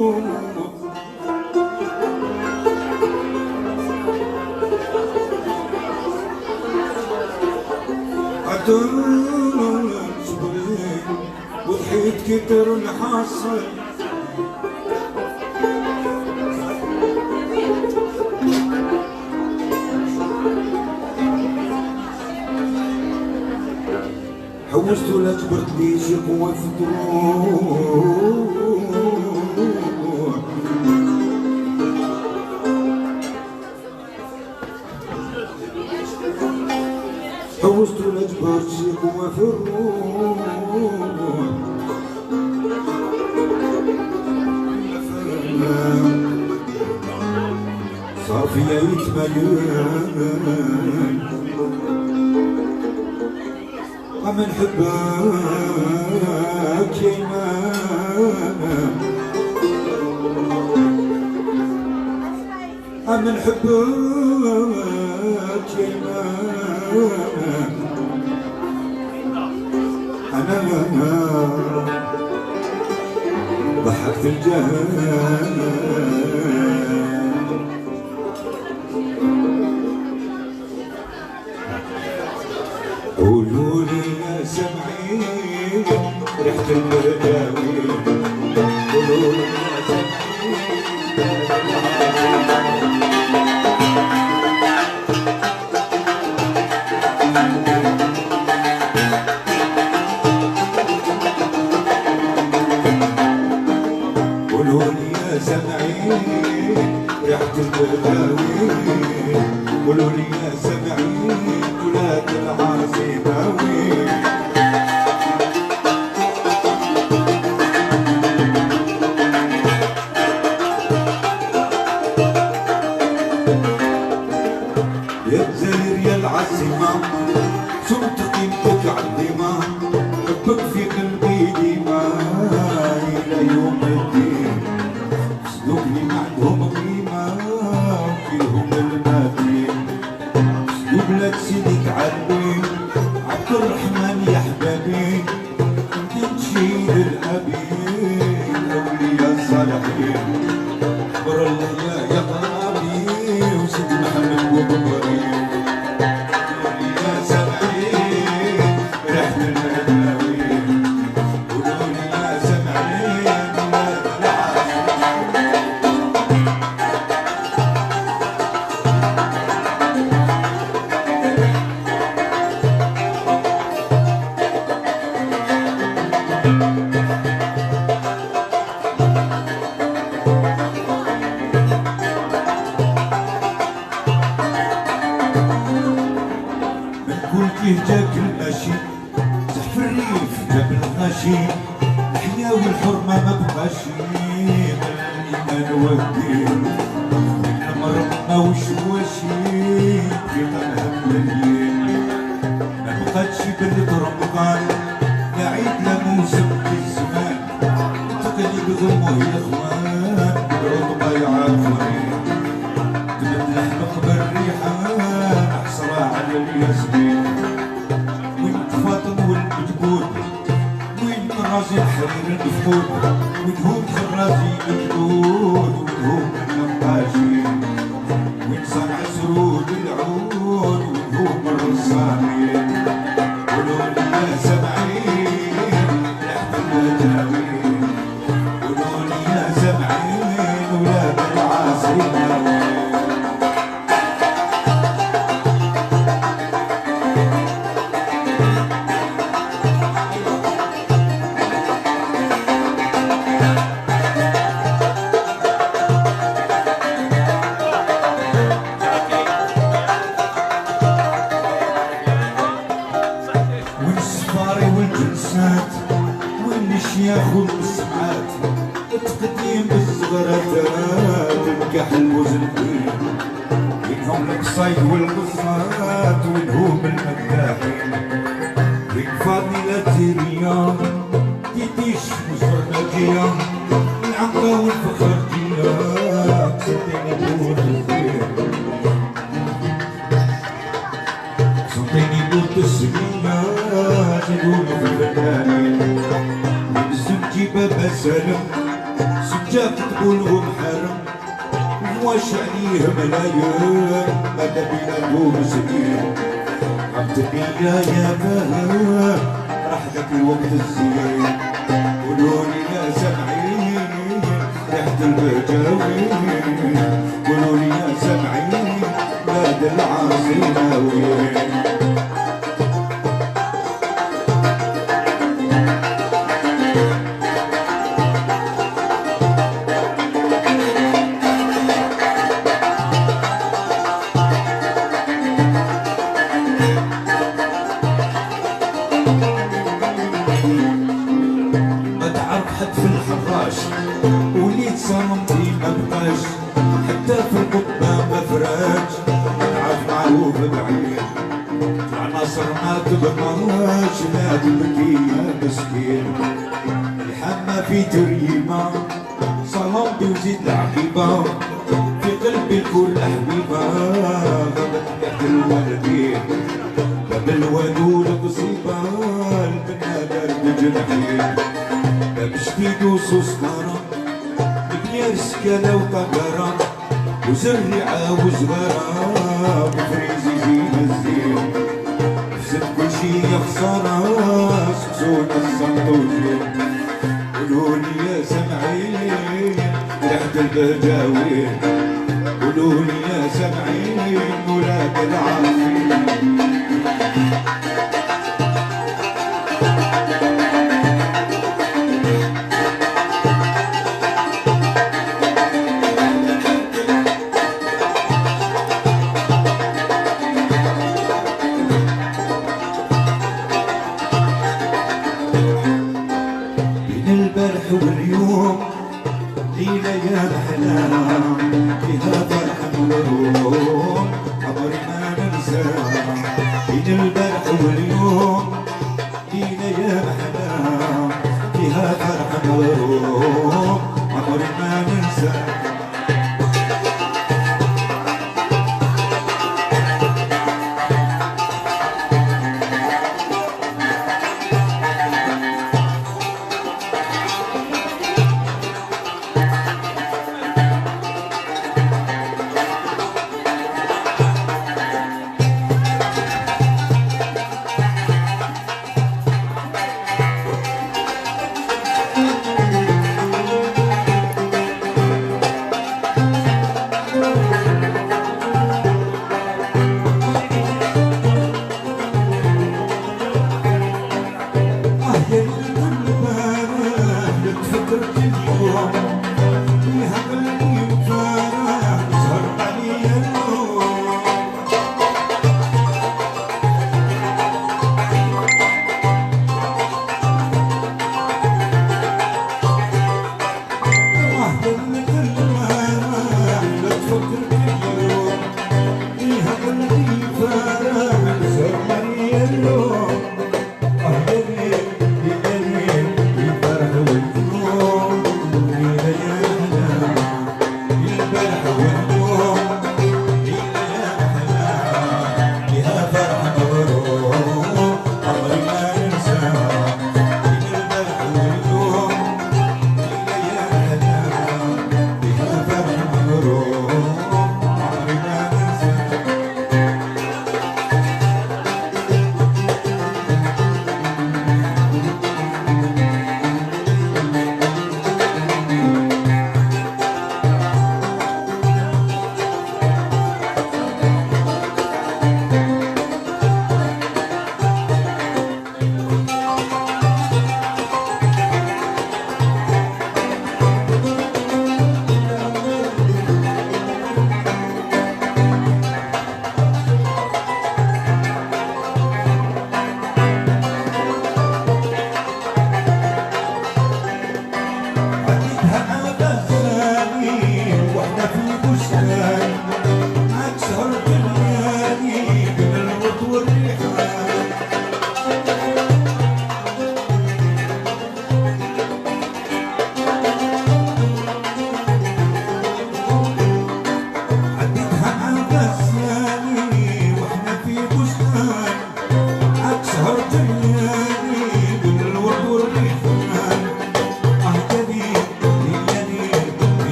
صبرت وضحيت كتر نحصل حوست ولا كبرت لي شي قوة في الدروع حوست ولا كبرت شي قوة في الروح صافي يتملل أما نحبك يا إمام أما نحبك يا إمام أنا ضحكت الجهل قولوا لي يا سمعين ريحة المرداوي قولوا لي يا قولوا لي يا سمعين ريحة المرداوي قولوا لي يا سمعين ولاد العاصماوي يا الجزائر يا العاصمة صمت قيمتك عالدماء حبك في قلبي ديما إلى يوم الدين صدوقني ما عندهم قيمة فيهم المدين بلاد سيدك عربي عبد الرحمن يا حبابي انت تشيل الابين اولياء الصالحين بر الله يا قرابي وسيد محمد وبكري يا سمعين ريحة المداوي قولوا لي يا سمعين ولاد كيف جاك الماشي زحف الريف جاب الغاشي الحياة والحرمة ما بقاشي الإيمان والدين المرمى وشواشي في قلهم الليل ما بقاتش بلد رمضان لا عيد لا موسم في الزمان تقلب ظلمه يا اخوان العظمى يعافوني تبت لحمق بالريحان احصرها على الياسمين خرازي الحرير المفقود ودهوم خرازي الجلود ودهوم النقاشين وين صنع سرود العود ودهوم الرصانين قولوا لي يا سمعين ريحة المداوين قولوا لي يا سمعين ولاد العاصماوين والشياخ والمسمعات التقديم بالزغرات الكحل وزنبيل منهم القصايد والقصات وينهم المداحين بين فاضلة رياض تيتيش وزرناجية العنقة والفخر جيات صدقني بود الخير صدقني بود السمية زيدوني في البداية بابا سلم سجاك تقولهم حرم واش عليه ملايين ماذا بينا دوم سنين عبتني يا باه راح ذاك الوقت الزين قولولي يا سامعين ريحة البجاوين قولولي يا سامعين بلاد العاصماوين في الحراش وليت صممتي ما بقاش حتى في القبة ما فراش تعرف معروف بعيد طلع ناصر ما تبقاش لا تبكي يا مسكين الحمى في تريمة صلمتي وزيد العقيبة في قلبي الكل حبيبة غابت ريحة الوالدين باب الودود قصيبة البنادر بجنحين بشتيد وسوسكارة بكير سكالة وطقرة وزرعة وزغرة بفريزي زين الزين حسب كل شي يا خسارة سكسونا السنطوجين قولولي يا سامعين ريحة البجاوين قولولي يا سامعين ولاد العافين البارح واليوم ليلة يا محلاها فيها فرحة وروح عمري ما ننساها بين البارح واليوم ليلة يا محلاها فيها فرحة وروح عمري ما ننساها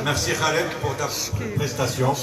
Merci Khaled pour ta prestation.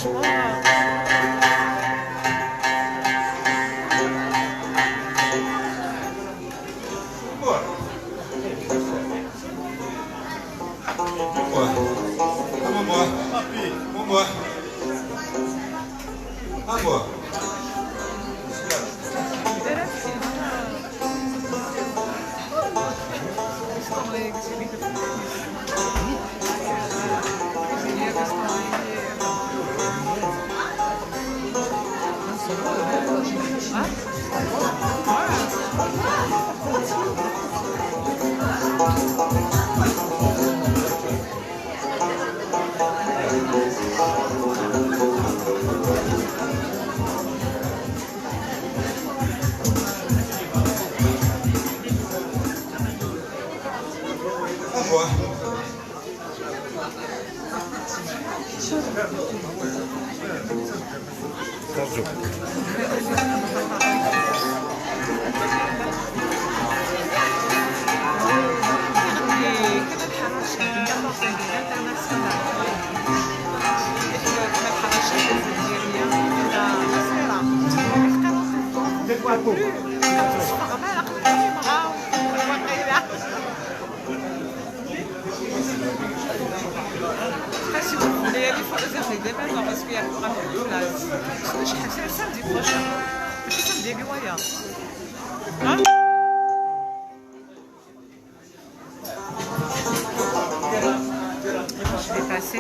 ايوا Il faut réserver dès maintenant parce qu'il y a pas mal de place. C'est le samedi prochain. C'est le samedi, Guaya. Hein? Je vais passer.